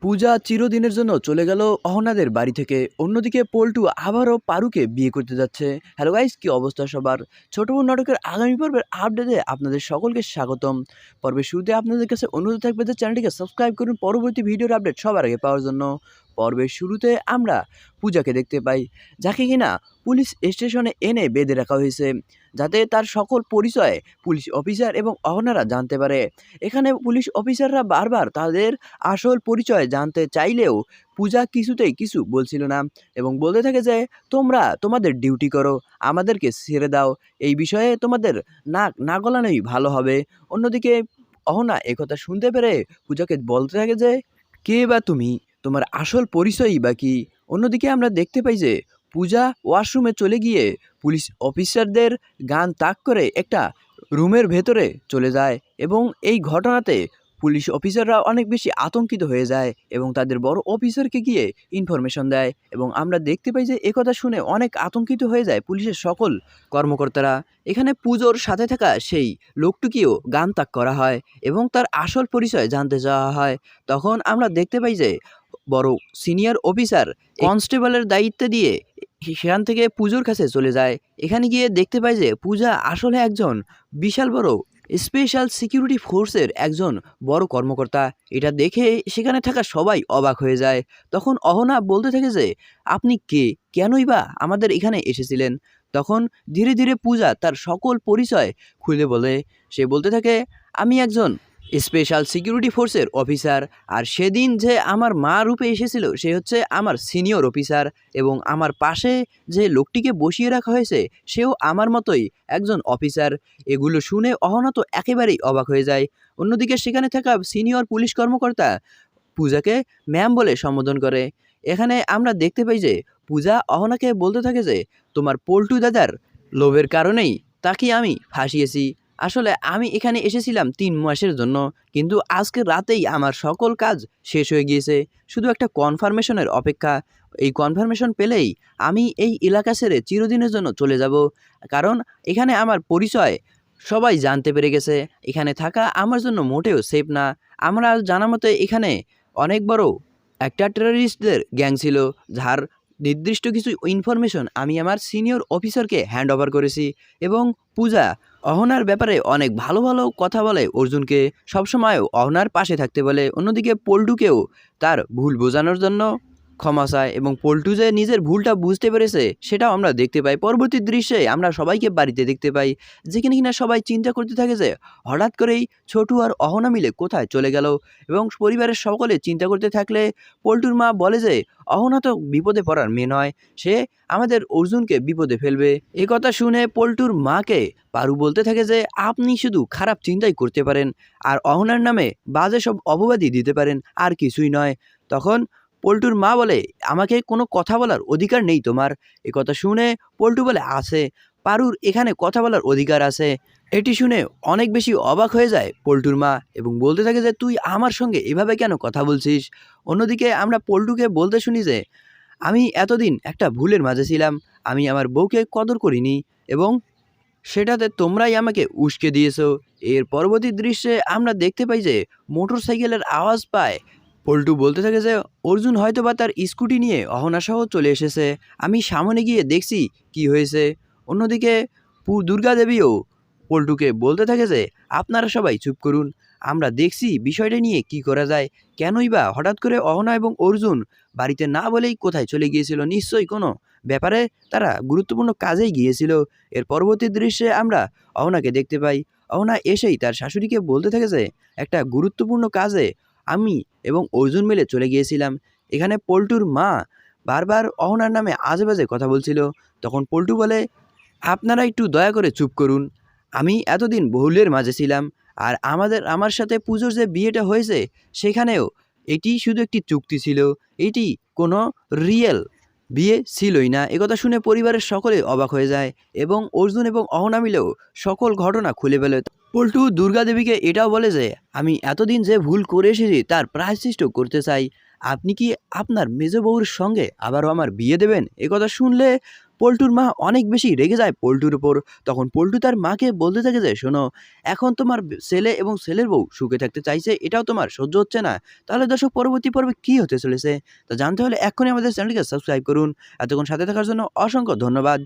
পূজা চিরদিনের জন্য চলে গেল অহনাদের বাড়ি থেকে। অন্যদিকে পল্টু আবারও পারুকে বিয়ে করতে যাচ্ছে। হ্যালো গাইস, কি অবস্থা সবার? ছোট বোন নাটকের আগামী পর্বের আপডেটে আপনাদের সকলকে স্বাগতম। পর্বের শুরুতে আপনাদের কাছে অনুরোধ থাকবে যে চ্যানেলটিকে সাবস্ক্রাইব করুন পরবর্তী ভিডিওর আপডেট সবার আগে পাওয়ার জন্য। পর্বের শুরুতে আমরা পূজাকে দেখতে পাই, যাকে কিনা পুলিশ স্টেশনে এনে বেঁধে রাখা হয়েছে, যাতে তার সকল পরিচয় পুলিশ অফিসার এবং অহনারা জানতে পারে। এখানে পুলিশ অফিসাররা বারবার তাদের আসল পরিচয় জানতে চাইলেও পূজা কিছুতেই কিছু বলছিল না এবং বলতে থাকে যে তোমরা তোমাদের ডিউটি করো, আমাদেরকে ছেড়ে দাও, এই বিষয়ে তোমাদের নাক না গলানোই ভালো হবে। অন্যদিকে অহনা একথা শুনতে পেরে পূজাকে বলতে থাকে যে কে বা তুমি, তোমার আসল পরিচয়ই বা কি। অন্যদিকে আমরা দেখতে পাই যে পূজা ওয়াশরুমে চলে গিয়ে পুলিশ অফিসারদের গান তাক করে একটা রুমের ভেতরে চলে যায় এবং এই ঘটনাতে পুলিশ অফিসাররা অনেক বেশি আতঙ্কিত হয়ে যায় এবং তাদের বড় অফিসারকে গিয়ে ইনফরমেশন দেয় এবং আমরা দেখতে পাই যে একথা শুনে অনেক আতঙ্কিত হয়ে যায় পুলিশের সকল কর্মকর্তারা। এখানে পুজোর সাথে থাকা সেই লোকটিকেও গান তাক করা হয় এবং তার আসল পরিচয় জানতে চাওয়া হয়। তখন আমরা দেখতে পাই যে বড় সিনিয়র অফিসার কনস্টেবলের দায়িত্ব দিয়ে সেখান থেকে পুজোর কাছে চলে যায়। এখানে গিয়ে দেখতে পাই যে পূজা আসলে একজন বিশাল বড় স্পেশাল সিকিউরিটি ফোর্সের একজন বড় কর্মকর্তা। এটা দেখে সেখানে থাকা সবাই অবাক হয়ে যায়। তখন অহনা বলতে থাকে যে আপনি কে, কেনই বা আমাদের এখানে এসেছিলেন। তখন ধীরে ধীরে পূজা তার সকল পরিচয় খুলে বলে। সে বলতে থাকে আমি একজন স্পেশাল সিকিউরিটি ফোর্সের অফিসার, আর সেদিন যে আমার মা রূপে এসেছিল সে হচ্ছে আমার সিনিয়র অফিসার এবং আমার পাশে যে লোকটিকে বসিয়ে রাখা হয়েছে সেও আমার মতোই একজন অফিসার। এগুলো শুনে অহনা তো একেবারেই অবাক হয়ে যায়। অন্যদিকে সেখানে থাকা সিনিয়র পুলিশ কর্মকর্তা পূজাকে ম্যাম বলে সম্বোধন করে। এখানে আমরা দেখতে পাই যে পূজা অহনাকে বলতে থাকে যে তোমার পল্টু দাদার লোভের কারণেই তাকে আমি ফাঁসিয়েছি। আসলে আমি এখানে এসেছিলাম 3 মাসের জন্য, কিন্তু আজকে রাতেই আমার সকল কাজ শেষ হয়ে গিয়েছে, শুধু একটা কনফার্মেশনের অপেক্ষা। এই কনফার্মেশন পেলেই আমি এই এলাকা ছেড়ে চিরদিনের জন্য চলে যাব, কারণ এখানে আমার পরিচয় সবাই জানতে পেরে গেছে। এখানে থাকা আমার জন্য মোটেও সেফ না। আমরা জানা মতে এখানে অনেক বড় একটা টেররিস্টদের গ্যাং ছিল, যার নির্দিষ্ট কিছু ইনফরমেশন আমি আমার সিনিয়র অফিসারকে হ্যান্ড ওভার করেছি। এবং পূজা অহনার ব্যাপারে অনেক ভালো ভালো কথা বলে অর্জুনকে, সবসময় অহনার পাশে থাকতে বলে। অন্যদিকে পল্টুকেও তার ভুল বোঝানোর জন্য ক্ষমা চায় এবং পল্টু যে নিজের ভুলটা বুঝতে পেরেছে সেটাও আমরা দেখতে পাই। পরবর্তী দৃশ্যে আমরা সবাইকে বাড়িতে দেখতে পাই, যেখানে কিনা সবাই চিন্তা করতে থাকে যে হঠাৎ করেই ছোটু আর অহনা মিলে কোথায় চলে গেল। এবং পরিবারের সকলে চিন্তা করতে থাকলে পল্টুর মা বলে যে অহনা তো বিপদে পড়ার মেয়ে নয়, সে আমাদের অর্জুনকে বিপদে ফেলবে। এ কথা শুনে পল্টুর মাকে পারু বলতে থাকে যে আপনি শুধু খারাপ চিন্তাই করতে পারেন আর অহনার নামে বাজে সব অপবাদই দিতে পারেন, আর কিছুই নয়। তখন পল্টুর মা বলে আমাকে কোনো কথা বলার অধিকার নেই তোমার। এ কথা শুনে পল্টু বলে আছে, পারুর এখানে কথা বলার অধিকার আছে। এটি শুনে অনেক বেশি অবাক হয়ে যায় পল্টুর মা এবং বলতে থাকে যে তুই আমার সঙ্গে এভাবে কেন কথা বলছিস। অন্যদিকে আমরা পল্টুকে বলতে শুনি যে আমি এতদিন একটা ভুলের মাঝে ছিলাম, আমি আমার বউকে কদর করিনি এবং সেটাতে তোমরাই আমাকে উস্কে দিয়েছো। এর পরবর্তী দৃশ্যে আমরা দেখতে পাই যে মোটর সাইকেলের আওয়াজ পায় পল্টু বলতে থাকে যে অর্জুন হয়তো বা তার স্কুটি নিয়ে অহনাসহ চলে এসেছে, আমি সামনে গিয়ে দেখছি কি হয়েছে। অন্যদিকে দুর্গা দেবীও পল্টুকে বলতে থাকে যে আপনারা সবাই চুপ করুন, আমরা দেখছি বিষয়টা নিয়ে কি করা যায়। কেনই বা হঠাৎ করে অহনা এবং অর্জুন বাড়িতে না বলেই কোথায় চলে গিয়েছিল, নিশ্চয়ই কোনো ব্যাপারে তারা গুরুত্বপূর্ণ কাজেই গিয়েছিল। এর পরবর্তী দৃশ্যে আমরা অহনাকে দেখতে পাই। অহনা এসেই তার শাশুড়িকে বলতে থাকে যে একটা গুরুত্বপূর্ণ কাজে আমি এবং অর্জুন মিলে চলে গিয়েছিলাম। এখানে পল্টুর মা বারবার অহনার নামে আজেবাজে কথা বলছিল। তখন পল্টু বলে আপনারা একটু দয়া করে চুপ করুন, আমি এতদিন ভুলের মাঝে ছিলাম, আর আমার সাথে পুজোর যে বিয়েটা হয়েছে সেখানেও এটি শুধু একটি চুক্তি ছিল, এটি কোনো রিয়েল বিয়ে ছিলই না। একথা শুনে পরিবারের সকলে অবাক হয়ে যায় এবং অর্জুন এবং অহনা মিলেও সকল ঘটনা খুলে ফেলে। পল্টু দুর্গা দেবীকে এটাও বলে যে আমি এতদিন যে ভুল করে এসেছি তার প্রায়শ্চিত্ত করতে চাই, আপনি কি আপনার মেজ বউর সঙ্গে আবারও আমার বিয়ে দেবেন। একথা শুনলে পল্টুর মা অনেক বেশি রেগে যায় পল্টুর উপর। তখন পল্টু তার মাকে বলতে থাকে যে, শোনো, এখন তোমার ছেলে এবং ছেলের বউ সুখে থাকতে চাইছে, এটাও তোমার সহ্য হচ্ছে না। তাহলে দর্শক পরবর্তী পর্বে কি হতে চলেছে তা জানতে হলে এক্ষুনি আমাদের চ্যানেলটিকে সাবস্ক্রাইব করুন। এতক্ষণ সাথে থাকার জন্য অসংখ্য ধন্যবাদ।